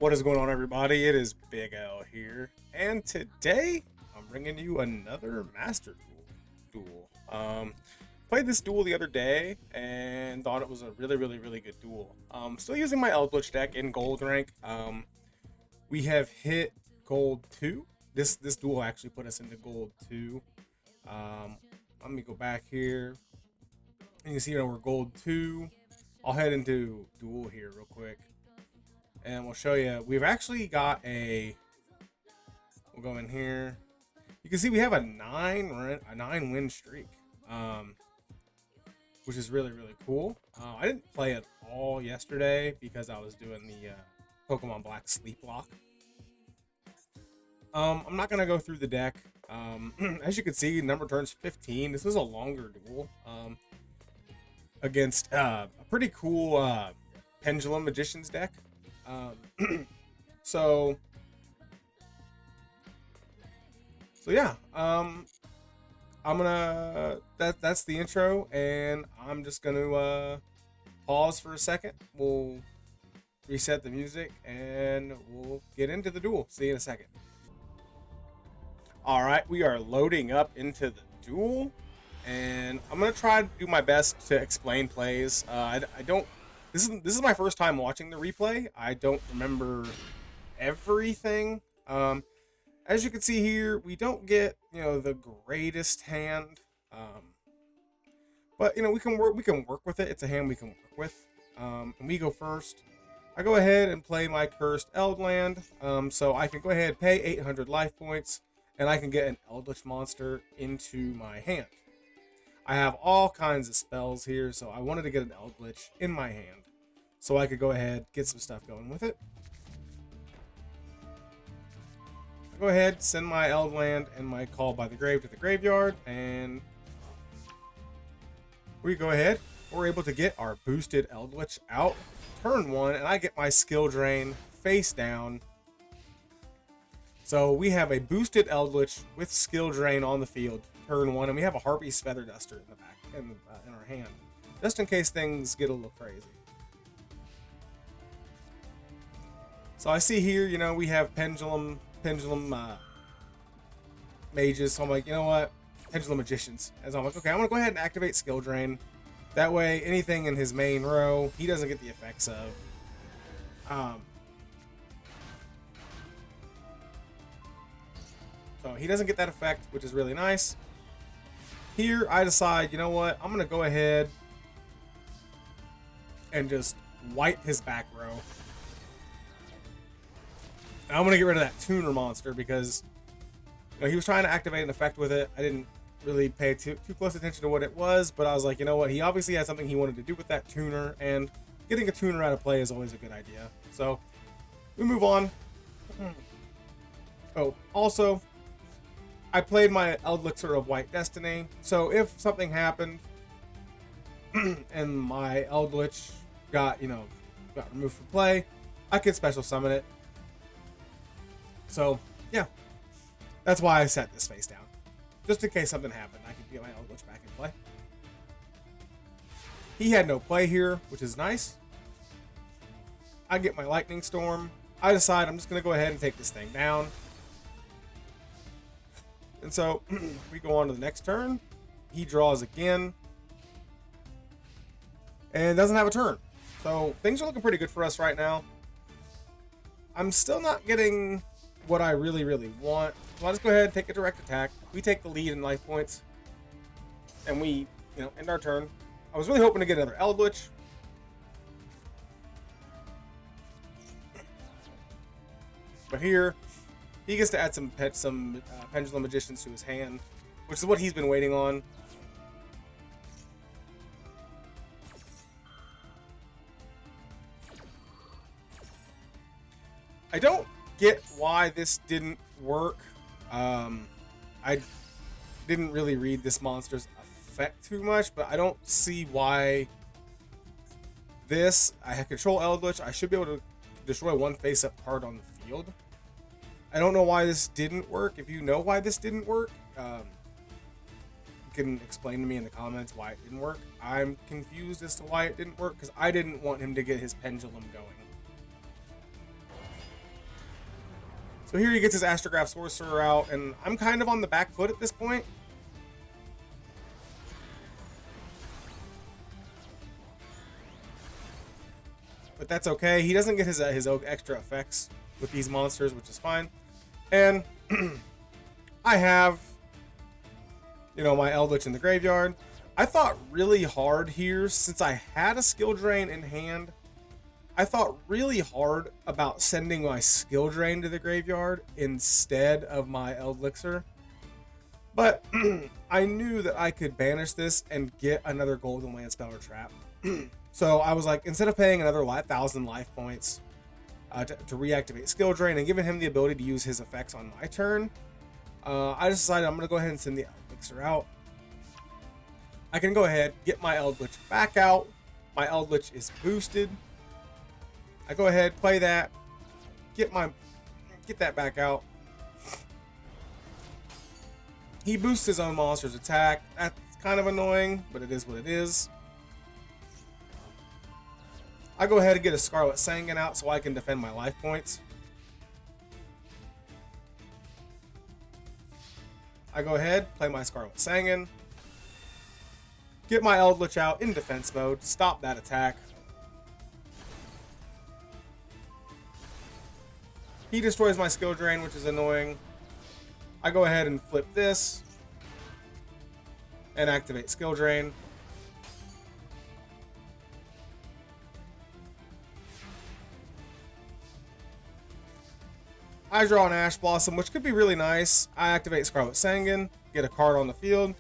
What is going on, everybody? It is Big L here, and today I'm bringing you another Master Duel. Played this duel the other day and thought it was a really good duel. Still using my Eldlich deck in Gold rank. We have hit Gold 2. This duel actually put us into Gold 2. Let me go back here. You can see we're Gold 2. I'll head into duel here real quick, and we'll show you. We've actually got we'll go in here. You can see we have a 9 win streak, which is really cool. I didn't play it all yesterday because I was doing the Pokemon Black Sleep Lock. I'm not gonna go through the deck. As you can see, number turns 15. This is a longer duel against a pretty cool Pendulum Magicians deck. So yeah, I'm gonna that's the intro, and I'm just gonna pause for a second. We'll reset the music and we'll get into the duel. See you in a second. All right, we are loading up into the duel, and I'm gonna try to do my best to explain plays. I don't. This is my first time watching the replay. I don't remember everything. As you can see here, we don't get the greatest hand, but we can work with it. It's a hand we can work with. And we go first. I go ahead and play my cursed Eldland, so I can go ahead and pay 800 life points, and I can get an Eldlich monster into my hand. I have all kinds of spells here, so I wanted to get an Eldlich in my hand so I could go ahead get some stuff going with it. I go ahead, send my Eldland and my Call by the Grave to the graveyard, and we go ahead. We're able to get our boosted Eldlich out turn 1, and I get my skill drain face down. So we have a boosted Eldlich with skill drain on the field turn 1, and we have a Harpy's Feather Duster in the back in our hand, just in case things get a little crazy. So I see here, we have Pendulum Mages. So I'm like, you know what? Pendulum Magicians. As I'm like, okay, I'm gonna go ahead and activate skill drain. That way, anything in his main row, he doesn't get the effects of. So he doesn't get that effect, which is really nice. Here, I decide, you know what? I'm going to go ahead and just wipe his back row. And I'm going to get rid of that tuner monster because he was trying to activate an effect with it. I didn't really pay too close attention to what it was, but I was like, you know what? He obviously had something he wanted to do with that tuner, and getting a tuner out of play is always a good idea. So we move on. Oh, also, I played my Elixir of White Destiny, so if something happened and my Eldlich got removed from play, I could special summon it. So yeah, that's why I set this face down, just in case something happened. I could get my Eldlich back in play. He had no play here, which is nice. I get my Lightning Storm. I decide I'm just going to go ahead and take this thing down. And so we go on to the next turn. He draws again and doesn't have a turn. So things are looking pretty good for us right now. I'm still not getting what I really want. So I'll just go ahead and take a direct attack. We take the lead in life points, and we end our turn. I was really hoping to get another Eldlich. But here, he gets to add some Pendulum Magicians to his hand, which is what he's been waiting on. I don't get why this didn't work. I didn't really read this monster's effect too much, but I don't see why this. I have control Eldlich. I should be able to destroy one face-up card on the field. I don't know why this didn't work. If you know why this didn't work, you can explain to me in the comments why it didn't work. I'm confused as to why it didn't work because I didn't want him to get his pendulum going. So here he gets his Astrograph Sorcerer out, and I'm kind of on the back foot at this point. But that's okay. He doesn't get his extra effects with these monsters, which is fine. And I have, my Eldlich in the graveyard. I thought really hard here, since I had a skill drain in hand. I thought really hard about sending my skill drain to the graveyard instead of my Eldlixir. But I knew that I could banish this and get another Golden Land spell or trap. So I was like, instead of paying another 1,000 life points to reactivate skill drain and giving him the ability to use his effects on my turn, I just decided I'm going to go ahead and send the Eldlixir out. I can go ahead, get my Eldlich back out. My Eldlich is boosted. I go ahead, play that, get that back out. He boosts his own monster's attack. That's kind of annoying, but it is what it is. I go ahead and get a Scarlet Sanguine out so I can defend my life points. I go ahead, play my Scarlet Sanguine, get my Eldlich out in defense mode, stop that attack. He destroys my skill drain, which is annoying. I go ahead and flip this and activate skill drain. I draw an Ash Blossom, which could be really nice. I activate Scarlet Sanguine, get a card on the field.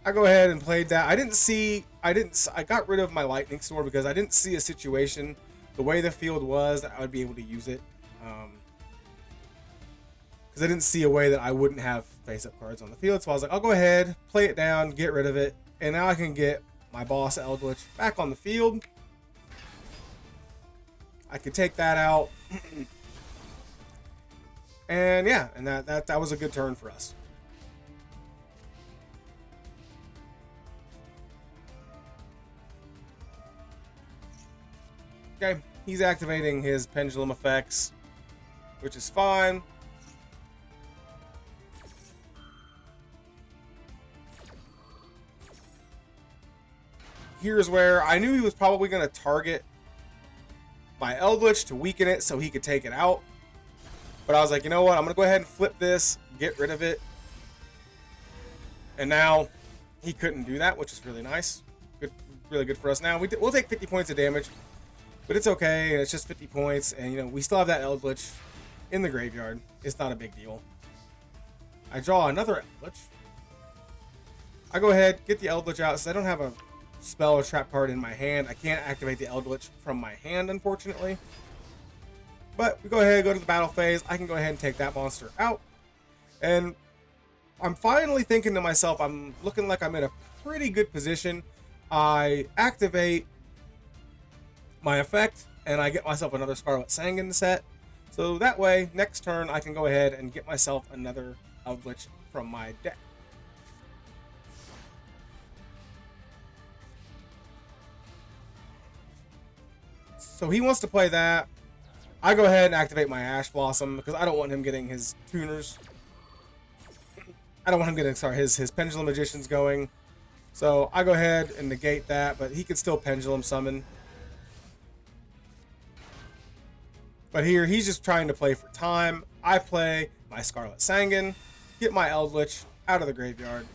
I go ahead and played that. I got rid of my Lightning Sword because I didn't see a situation, the way the field was, that I would be able to use it. Because I didn't see a way that I wouldn't have face-up cards on the field. So I was like, I'll go ahead, play it down, get rid of it. And now I can get my boss Eldlich back on the field. I could take that out. And yeah, and that was a good turn for us. Okay, he's activating his pendulum effects, which is fine. Here's where I knew he was probably going to target my Eldlich to weaken it so he could take it out. But I was like, you know what? I'm going to go ahead and flip this, get rid of it. And now he couldn't do that, which is really nice. Good, really good for us. Now we'll take 50 points of damage, but it's okay. And it's just 50 points. And, we still have that Eldlich in the graveyard. It's not a big deal. I draw another Eldlich. I go ahead, get the Eldlich out, since I don't have a spell or trap card in my hand. I can't activate the Eldlich from my hand, unfortunately. But we go ahead, go to the battle phase. I can go ahead and take that monster out. And I'm finally thinking to myself, I'm looking like I'm in a pretty good position. I activate my effect, and I get myself another Scarlet Sanguine set. So that way, next turn, I can go ahead and get myself another Eldlich from my deck. So he wants to play that. I go ahead and activate my Ash Blossom because I don't want him getting his tuners. I don't want him getting, his Pendulum Magicians going. So I go ahead and negate that, but he can still Pendulum Summon. But here, he's just trying to play for time. I play my Scarlet Sanguine, get my Eldlich out of the graveyard.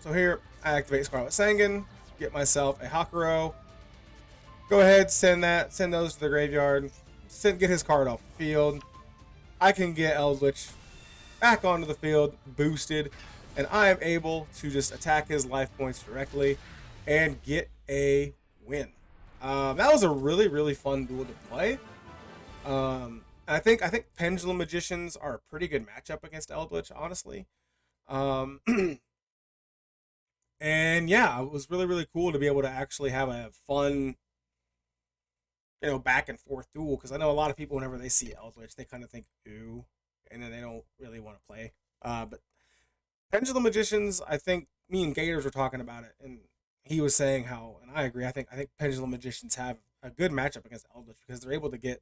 So here, I activate Scarlet Sanguine, get myself a Hakuro. Go ahead, send those to the graveyard. Get his card off the field. I can get Eldlich back onto the field, boosted, and I am able to just attack his life points directly and get a win. That was a really, really fun duel to play. I think Pendulum Magicians are a pretty good matchup against Eldlich, honestly. And yeah, it was really, really cool to be able to actually have a fun, back and forth duel. Because I know a lot of people, whenever they see Eldlich, they kind of think, ooh, and then they don't really want to play. But Pendulum Magicians, I think me and Gators were talking about it, and he was saying how, and I agree. I think Pendulum Magicians have a good matchup against Eldlich because they're able to get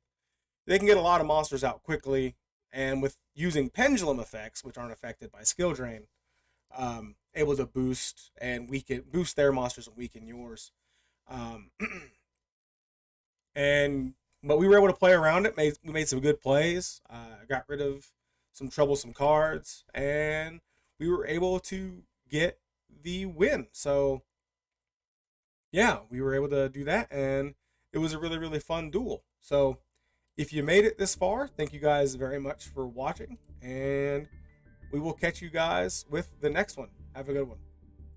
they can get a lot of monsters out quickly, and with using pendulum effects, which aren't affected by skill drain, able to boost their monsters and weaken yours. Um, and but we were able to play around it. We made some good plays. Got rid of some troublesome cards, and we were able to get the win. So yeah, we were able to do that, and it was a really really fun duel. So if you made it this far, thank you guys very much for watching, and we will catch you guys with the next one. Have a good one.